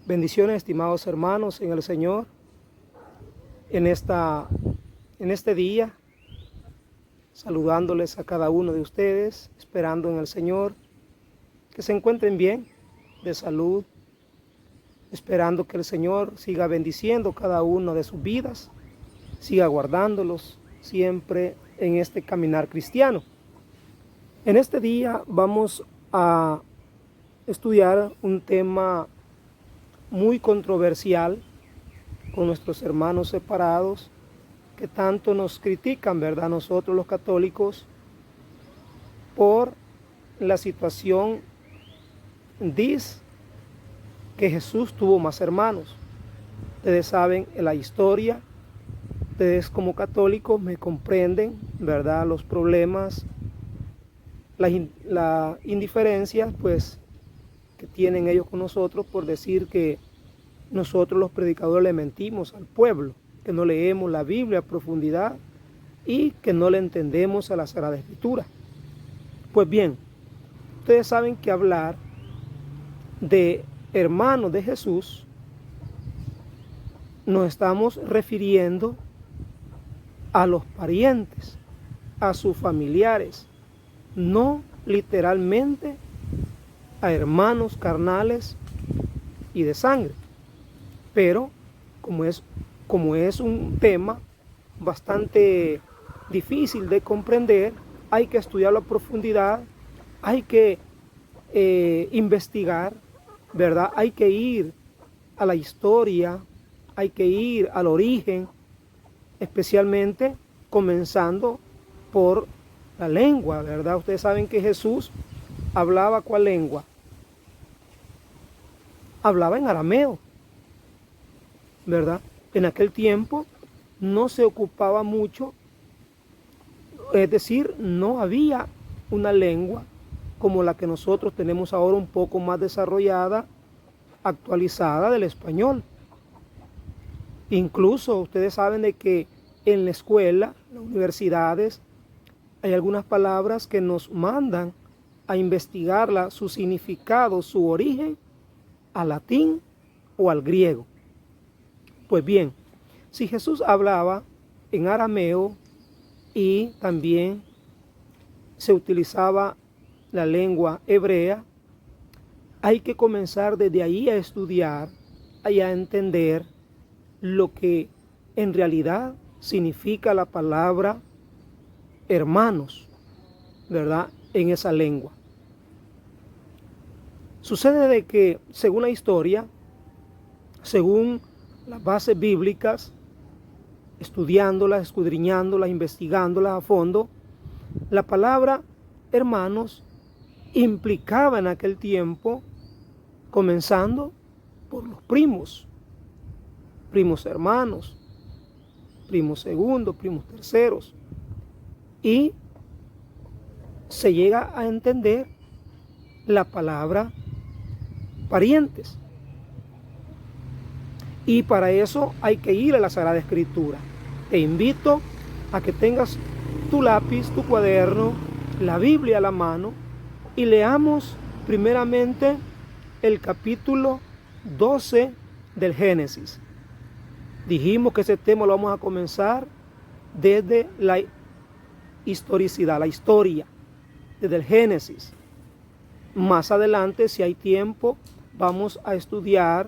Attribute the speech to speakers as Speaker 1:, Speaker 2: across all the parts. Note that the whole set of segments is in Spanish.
Speaker 1: Bendiciones, estimados hermanos en el Señor, en este día, saludándoles a cada uno de ustedes, esperando en el Señor que se encuentren bien, de salud, esperando que el Señor siga bendiciendo cada uno de sus vidas, siga guardándolos siempre en este caminar cristiano. En este día vamos a estudiar un tema muy controversial con nuestros hermanos separados que tanto nos critican, ¿verdad? Nosotros los católicos, por la situación. Dice que Jesús tuvo más hermanos. Ustedes saben la historia, ustedes como católicos me comprenden, ¿verdad? Los problemas, la indiferencia, pues, que tienen ellos con nosotros por decir que nosotros los predicadores le mentimos al pueblo, que no leemos la Biblia a profundidad y que no le entendemos a la Sagrada Escritura. Pues bien, ustedes saben que hablar de hermanos de Jesús nos estamos refiriendo a los parientes, a sus familiares, no literalmente a hermanos carnales y de sangre. Pero como es un tema bastante difícil de comprender, hay que estudiarlo a profundidad, hay que investigar, ¿verdad? Hay que ir a la historia, hay que ir al origen, especialmente comenzando por la lengua, ¿verdad? Ustedes saben que Jesús hablaba ¿cuál lengua? Hablaba en arameo, ¿verdad? En aquel tiempo no se ocupaba mucho, es decir, no había una lengua como la que nosotros tenemos ahora, un poco más desarrollada, actualizada, del español. Incluso ustedes saben de que en la escuela, en las universidades, hay algunas palabras que nos mandan a investigarla, su significado, su origen, al latín o al griego. Pues bien, si Jesús hablaba en arameo y también se utilizaba la lengua hebrea, hay que comenzar desde ahí a estudiar y a entender lo que en realidad significa la palabra hermanos, ¿verdad? En esa lengua. Sucede de que, según la historia, según las bases bíblicas, estudiándolas, escudriñándolas, investigándolas a fondo, la palabra hermanos implicaba en aquel tiempo, comenzando por los primos hermanos, primos segundos, primos terceros, y se llega a entender la palabra parientes. Y para eso hay que ir a la Sagrada Escritura. Te invito a que tengas tu lápiz, tu cuaderno, la Biblia a la mano y leamos primeramente el capítulo 12 del Génesis. Dijimos que ese tema lo vamos a comenzar desde la historicidad, la historia, desde el Génesis. Más adelante, si hay tiempo, vamos a estudiar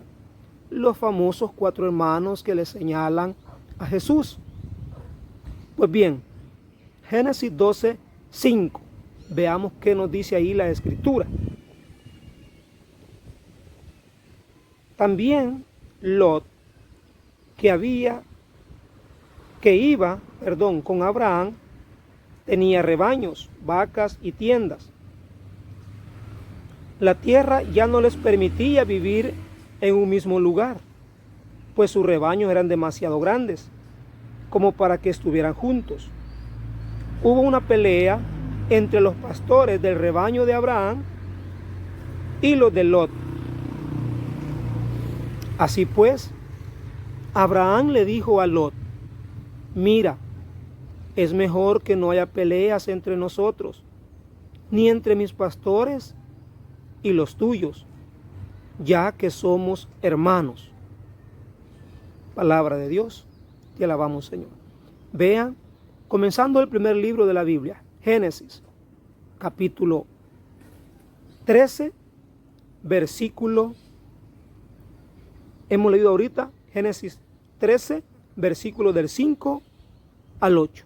Speaker 1: los famosos 4 hermanos que le señalan a Jesús. Pues bien, Génesis 12, 5. Veamos qué nos dice ahí la Escritura. También Lot, que iba con Abraham, tenía rebaños, vacas y tiendas. La tierra ya no les permitía vivir en un mismo lugar, pues sus rebaños eran demasiado grandes como para que estuvieran juntos. Hubo una pelea entre los pastores del rebaño de Abraham y los de Lot. Así pues, Abraham le dijo a Lot: mira, es mejor que no haya peleas entre nosotros, ni entre mis pastores y los tuyos. ya que somos hermanos. Palabra de Dios, te alabamos, Señor. Vean, comenzando el primer libro de la Biblia, Génesis, capítulo 13, versículo, hemos leído ahorita, Génesis 13, versículo del 5 al 8.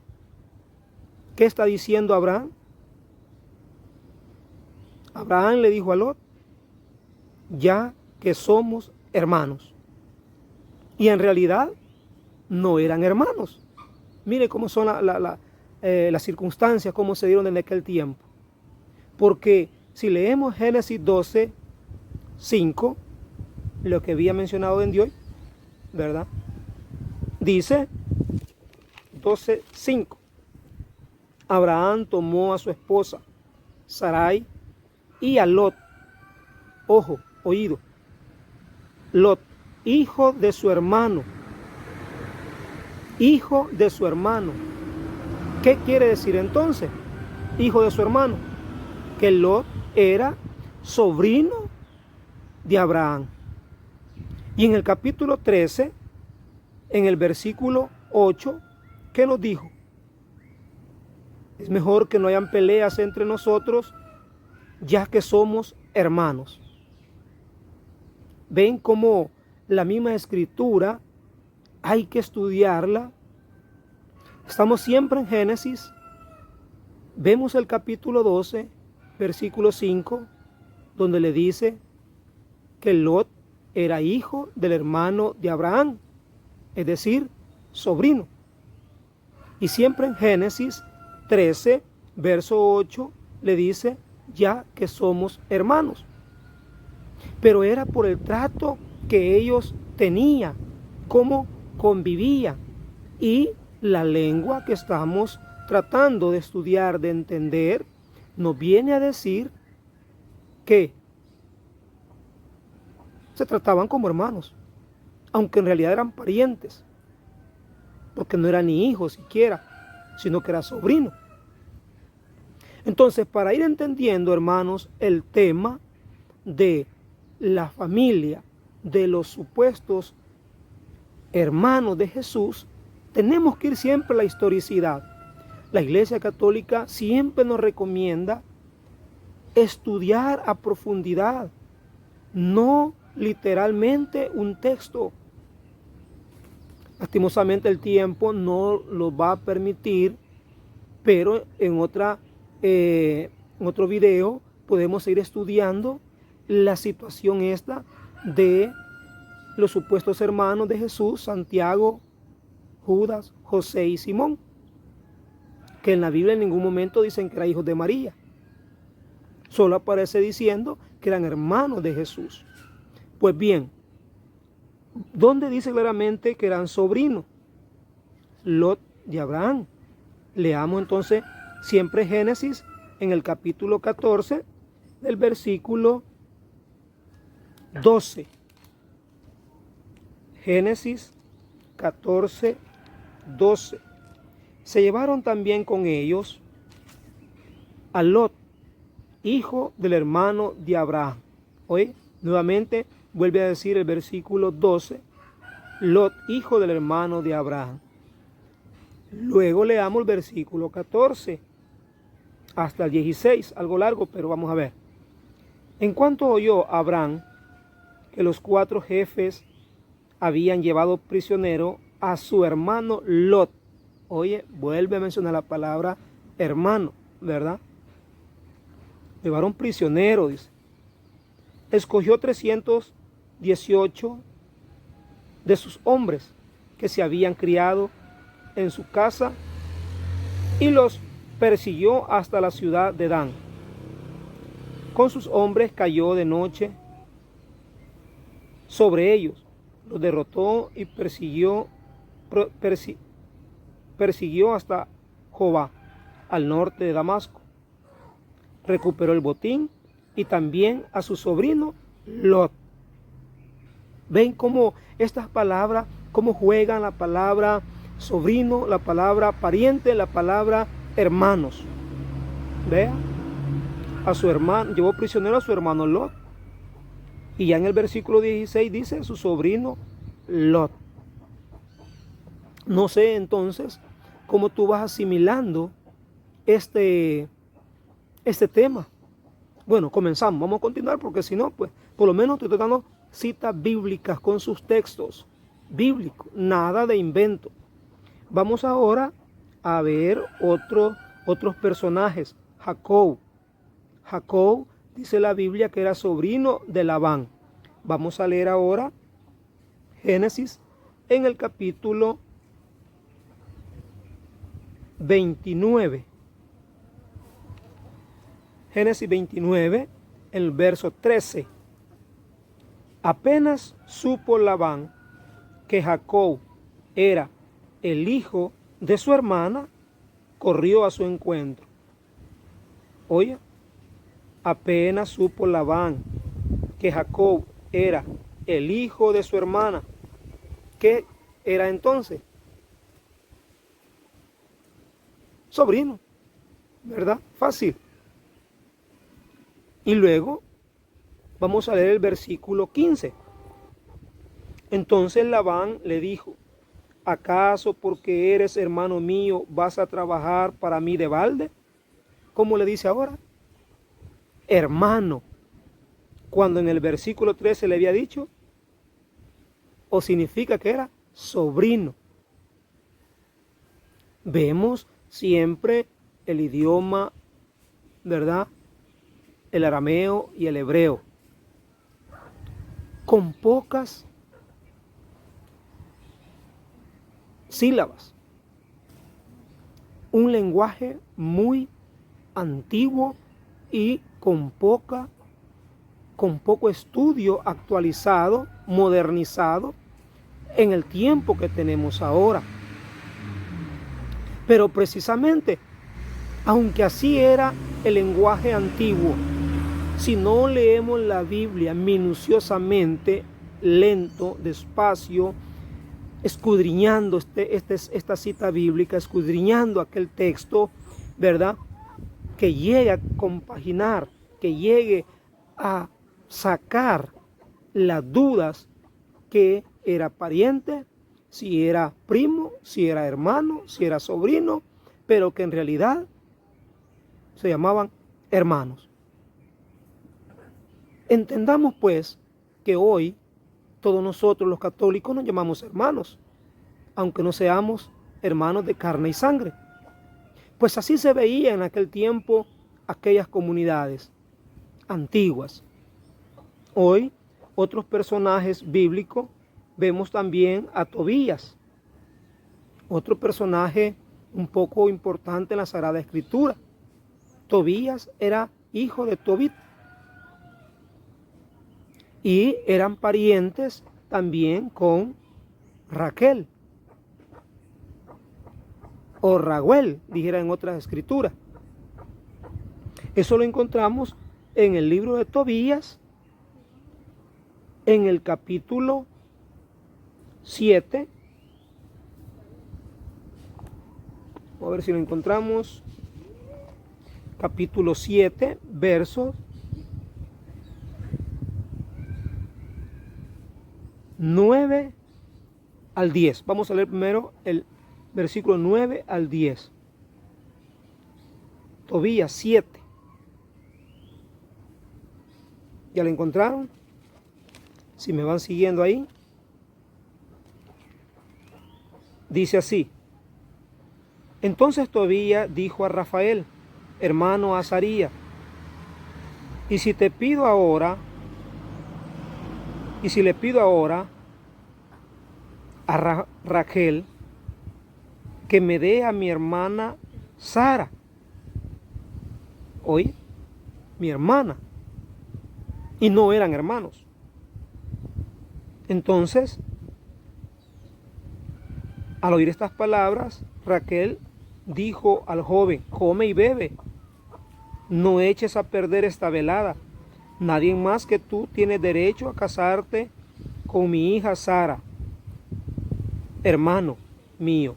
Speaker 1: ¿Qué está diciendo Abraham? Abraham le dijo a Lot, ya que somos hermanos. Y en realidad no eran hermanos. Mire cómo son las circunstancias, cómo se dieron en aquel tiempo. Porque si leemos Génesis 12, 5, lo que había mencionado en Dios, ¿verdad? Dice 12, 5. Abraham tomó a su esposa Sarai y a Lot, ojo, oído, Lot, hijo de su hermano. Hijo de su hermano. ¿Qué quiere decir entonces? Hijo de su hermano. Que Lot era sobrino de Abraham. Y en el capítulo 13, en el versículo 8, ¿qué nos dijo? Es mejor que no hayan peleas entre nosotros, ya que somos hermanos. Ven cómo la misma escritura hay que estudiarla. Estamos siempre en Génesis. Vemos el capítulo 12, versículo 5, donde le dice que Lot era hijo del hermano de Abraham, es decir, sobrino. Y siempre en Génesis 13, verso 8, le dice, ya que somos hermanos. Pero era por el trato que ellos tenían, cómo convivían, y la lengua que estamos tratando de estudiar, de entender, nos viene a decir que se trataban como hermanos, aunque en realidad eran parientes, porque no era ni hijo siquiera, sino que era sobrino. Entonces, para ir entendiendo, hermanos, el tema de la familia, de los supuestos hermanos de Jesús, tenemos que ir siempre a la historicidad. La Iglesia Católica siempre nos recomienda estudiar a profundidad, no literalmente un texto. Lastimosamente el tiempo no lo va a permitir, pero en otro video podemos ir estudiando la situación esta de los supuestos hermanos de Jesús, Santiago, Judas, José y Simón, que en la Biblia en ningún momento dicen que eran hijos de María. Solo aparece diciendo que eran hermanos de Jesús. Pues bien, ¿dónde dice claramente que eran sobrinos? Lot de Abraham. Leamos entonces siempre Génesis en el capítulo 14, del versículo 12. Génesis 14, 12. Se llevaron también con ellos a Lot, hijo del hermano de Abraham. Hoy nuevamente vuelve a decir el versículo 12, Lot, hijo del hermano de Abraham. Luego leamos el versículo 14 hasta el 16, algo largo, pero vamos a ver. En cuanto oyó Abraham que los 4 jefes habían llevado prisionero a su hermano Lot. Oye, vuelve a mencionar la palabra hermano, ¿verdad? Llevaron prisionero, dice. Escogió 318 de sus hombres que se habían criado en su casa y los persiguió hasta la ciudad de Dan. Con sus hombres cayó de noche sobre ellos, los derrotó y persiguió hasta Jobá, al norte de Damasco. Recuperó el botín y también a su sobrino Lot. Ven cómo estas palabras, cómo juegan la palabra sobrino, la palabra pariente, la palabra hermanos. Vea, a su hermano, llevó prisionero a su hermano Lot. Y ya en el versículo 16 dice su sobrino Lot. No sé entonces cómo tú vas asimilando este tema. Bueno, comenzamos, vamos a continuar porque si no, pues por lo menos te estoy dando citas bíblicas con sus textos bíblicos, nada de invento. Vamos ahora a ver otros personajes. Jacob. Jacob dice la Biblia que era sobrino de Labán. Vamos a leer ahora Génesis en el capítulo 29. Génesis 29, el verso 13. Apenas supo Labán que Jacob era el hijo de su hermana, corrió a su encuentro. Oye, apenas supo Labán que Jacob era el hijo de su hermana. ¿Qué era entonces? Sobrino, ¿verdad? Fácil. Y luego vamos a leer el versículo 15. Entonces Labán le dijo: ¿acaso porque eres hermano mío vas a trabajar para mí de balde? ¿Cómo le dice ahora? Hermano, cuando en el versículo 13 le había dicho, o significa que era sobrino. Vemos siempre el idioma, ¿verdad? El arameo y el hebreo, con pocas sílabas. Un lenguaje muy antiguo y con poco estudio actualizado, modernizado en el tiempo que tenemos ahora. Pero precisamente, aunque así era el lenguaje antiguo, si no leemos la Biblia minuciosamente, lento, despacio, escudriñando esta cita bíblica, escudriñando aquel texto, ¿verdad? Que llegue a compaginar, que llegue a sacar las dudas que era pariente, si era primo, si era hermano, si era sobrino, pero que en realidad se llamaban hermanos. Entendamos pues que hoy todos nosotros los católicos nos llamamos hermanos, aunque no seamos hermanos de carne y sangre. Pues así se veía en aquel tiempo aquellas comunidades antiguas. Hoy, otros personajes bíblicos, vemos también a Tobías, otro personaje un poco importante en la Sagrada Escritura. Tobías era hijo de Tobit y eran parientes también con Raquel, o Raguel, dijera en otras escrituras. Eso lo encontramos en el libro de Tobías, en el capítulo 7. Vamos a ver si lo encontramos. Capítulo 7, versos 9 al 10. Vamos a leer primero el versículo 9 al 10. Tobías 7. ¿Ya lo encontraron? Si me van siguiendo ahí. Dice así: entonces Tobías dijo a Rafael, hermano Azarías, y si le pido ahora a Raquel que me dé a mi hermana Sara. Oye, mi hermana. Y no eran hermanos. Entonces, al oír estas palabras, Raquel dijo al joven: come y bebe, no eches a perder esta velada. Nadie más que tú tiene derecho a casarte con mi hija Sara. Hermano mío,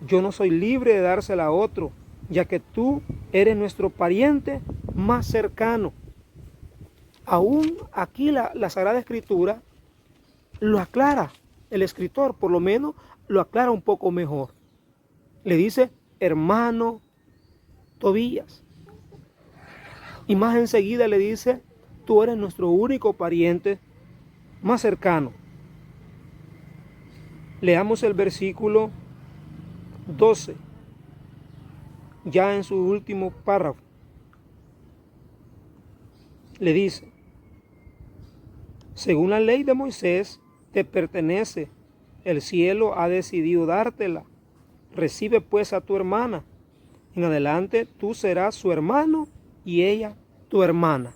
Speaker 1: yo no soy libre de dársela a otro, ya que tú eres nuestro pariente más cercano. Aún aquí la Sagrada Escritura lo aclara, el escritor por lo menos lo aclara un poco mejor. Le dice, hermano Tobías. Y más enseguida le dice, tú eres nuestro único pariente más cercano. Leamos el versículo 12, ya en su último párrafo. Le dice, según la ley de Moisés, te pertenece, el cielo ha decidido dártela. Recibe pues a tu hermana. En adelante tú serás su hermano y ella tu hermana.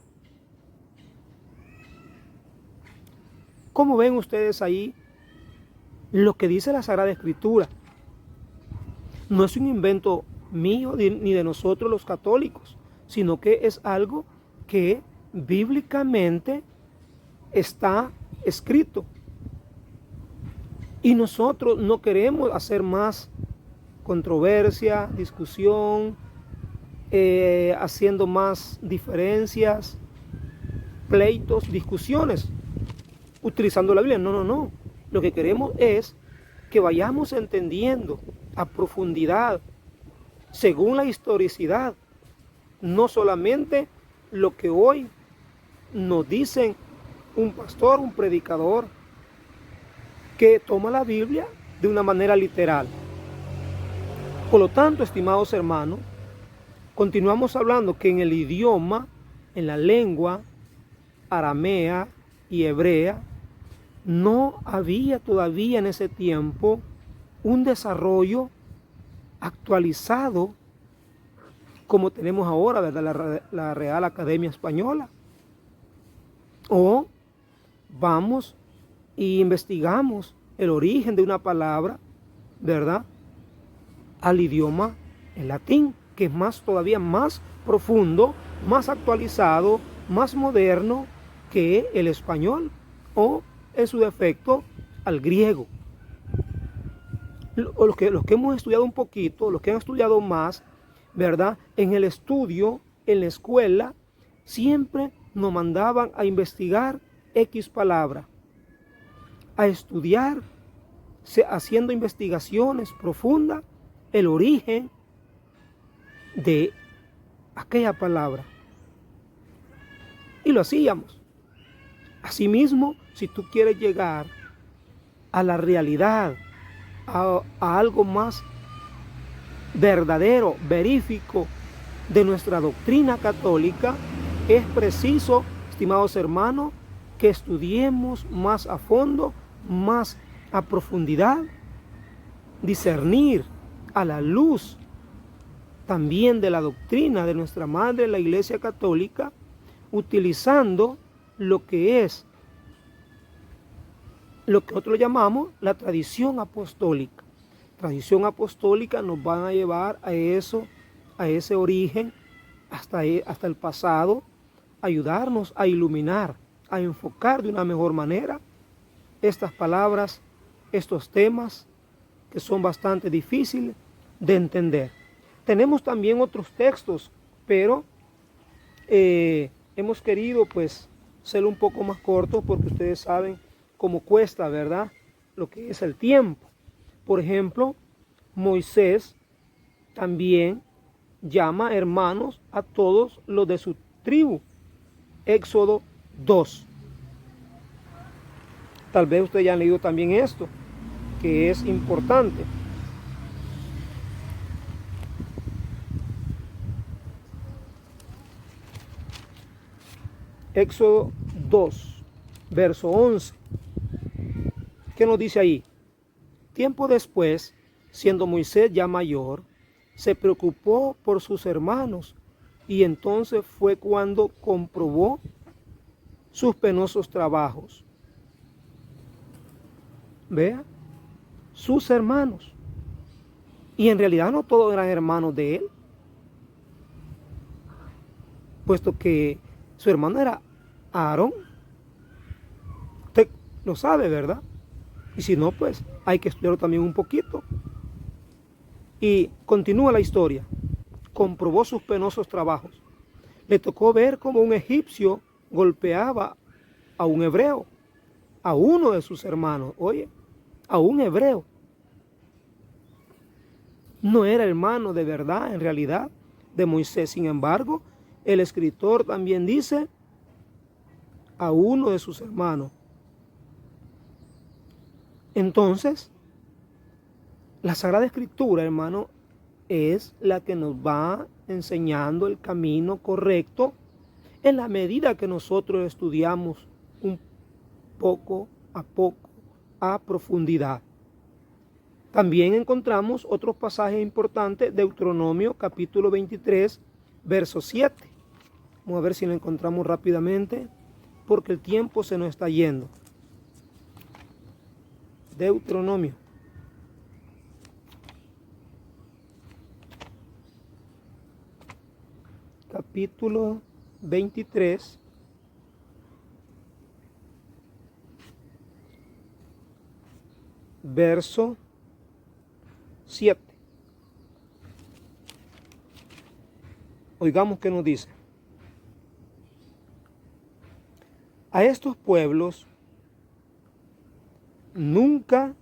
Speaker 1: ¿Cómo ven ustedes ahí lo que dice la Sagrada Escritura? No es un invento mío ni de nosotros los católicos, sino que es algo que bíblicamente está escrito. Y nosotros no queremos hacer más controversia, discusión, haciendo más diferencias, pleitos, discusiones, utilizando la Biblia. No. Lo que queremos es que vayamos entendiendo a profundidad, según la historicidad, no solamente lo que hoy nos dicen un pastor, un predicador, que toma la Biblia de una manera literal. Por lo tanto, estimados hermanos, continuamos hablando que en el idioma, en la lengua aramea y hebrea, no había todavía en ese tiempo un desarrollo actualizado como tenemos ahora, ¿verdad? La Real Academia Española. O vamos y investigamos el origen de una palabra, ¿verdad?, al idioma en latín, que es todavía más profundo, más actualizado, más moderno que el español, o en su defecto al griego. Los que hemos estudiado un poquito, los que han estudiado más, ¿verdad?, en el estudio, en la escuela, siempre nos mandaban a investigar X palabra, a estudiar, haciendo investigaciones profundas, el origen de aquella palabra. Y lo hacíamos. Asimismo, si tú quieres llegar a la realidad, a algo más verdadero, verífico de nuestra doctrina católica, es preciso, estimados hermanos, que estudiemos más a fondo, más a profundidad, discernir a la luz también de la doctrina de nuestra madre, la Iglesia Católica, utilizando lo que es, lo que nosotros llamamos la tradición apostólica. Tradición apostólica nos van a llevar a eso, a ese origen, hasta el pasado, ayudarnos a iluminar, a enfocar de una mejor manera estas palabras, estos temas que son bastante difíciles de entender. Tenemos también otros textos, pero hemos querido pues ser un poco más cortos porque ustedes saben cómo cuesta, ¿verdad?, lo que es el tiempo. Por ejemplo, Moisés también llama hermanos a todos los de su tribu. Éxodo 2. Tal vez ustedes ya han leído también esto, que es importante. Éxodo 2, verso 11. ¿Qué nos dice ahí? Tiempo después, siendo Moisés ya mayor, se preocupó por sus hermanos y entonces fue cuando comprobó sus penosos trabajos. Vea, sus hermanos. Y en realidad no todos eran hermanos de él, puesto que su hermano era Aarón. Usted lo sabe, ¿verdad? Y si no, pues hay que estudiarlo también un poquito. Y continúa la historia. Comprobó sus penosos trabajos. Le tocó ver cómo un egipcio golpeaba a un hebreo, a uno de sus hermanos, oye, a un hebreo. No era hermano de verdad, en realidad, de Moisés. Sin embargo, el escritor también dice a uno de sus hermanos. Entonces, la Sagrada Escritura, hermano, es la que nos va enseñando el camino correcto en la medida que nosotros estudiamos un poco, a profundidad. También encontramos otros pasajes importantes, Deuteronomio capítulo 23, verso 7. Vamos a ver si lo encontramos rápidamente, porque el tiempo se nos está yendo. Deuteronomio. Capítulo 23. Verso 7. Oigamos qué nos dice. A estos pueblos nunca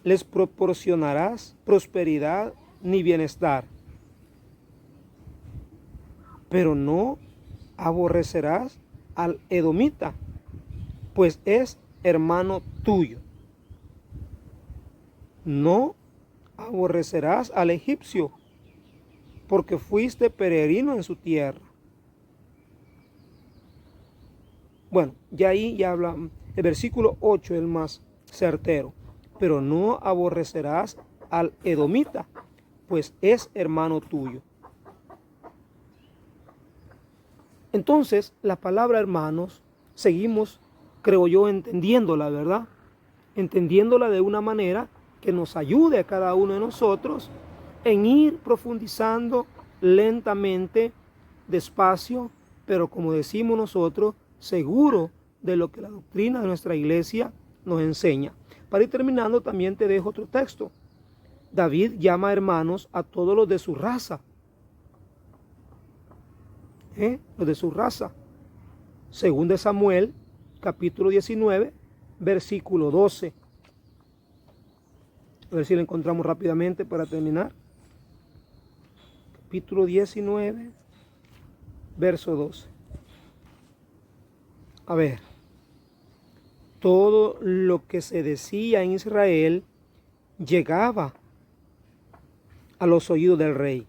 Speaker 1: les proporcionarás prosperidad ni bienestar, pero no aborrecerás al edomita, pues es hermano tuyo. No aborrecerás al egipcio, porque fuiste peregrino en su tierra. Bueno, ya ahí ya habla, el versículo 8 es el más certero. Pero no aborrecerás al edomita, pues es hermano tuyo. Entonces, la palabra hermanos, seguimos, creo yo, entendiéndola, ¿verdad? Entendiéndola de una manera que nos ayude a cada uno de nosotros en ir profundizando lentamente, despacio, pero como decimos nosotros, seguro de lo que la doctrina de nuestra iglesia nos enseña. Para ir terminando, también te dejo otro texto. David llama hermanos a todos los de su raza. Los de su raza. Según de Samuel, capítulo 19, versículo 12. A ver si lo encontramos rápidamente para terminar. Capítulo 19, verso 12. A ver. Todo lo que se decía en Israel llegaba a los oídos del rey.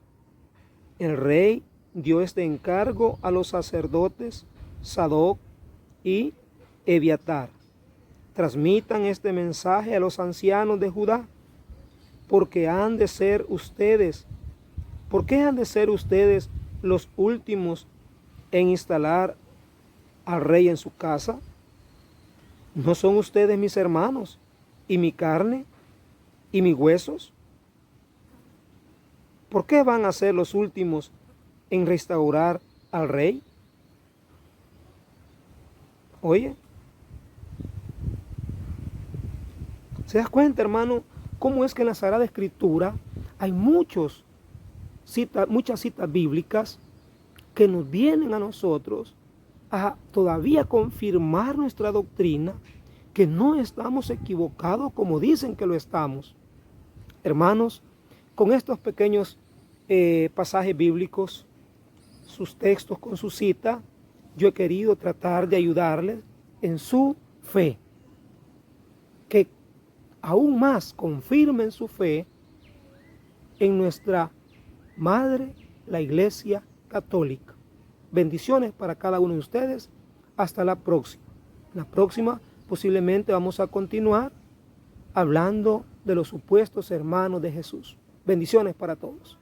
Speaker 1: El rey dio este encargo a los sacerdotes Sadoc y Ebiatar. Transmitan este mensaje a los ancianos de Judá, porque han de ser ustedes. ¿Por qué han de ser ustedes los últimos en instalar al rey en su casa? ¿No son ustedes mis hermanos y mi carne y mis huesos? ¿Por qué van a ser los últimos en restaurar al rey? Oye, ¿se das cuenta, hermano, cómo es que en la Sagrada Escritura hay muchas citas bíblicas que nos vienen a nosotros a todavía confirmar nuestra doctrina, que no estamos equivocados como dicen que lo estamos? Hermanos, con estos pequeños pasajes bíblicos, sus textos con su cita, yo he querido tratar de ayudarles en su fe, que aún más confirmen su fe en nuestra Madre, la Iglesia Católica. Bendiciones para cada uno de ustedes. Hasta la próxima. La próxima posiblemente vamos a continuar hablando de los supuestos hermanos de Jesús. Bendiciones para todos.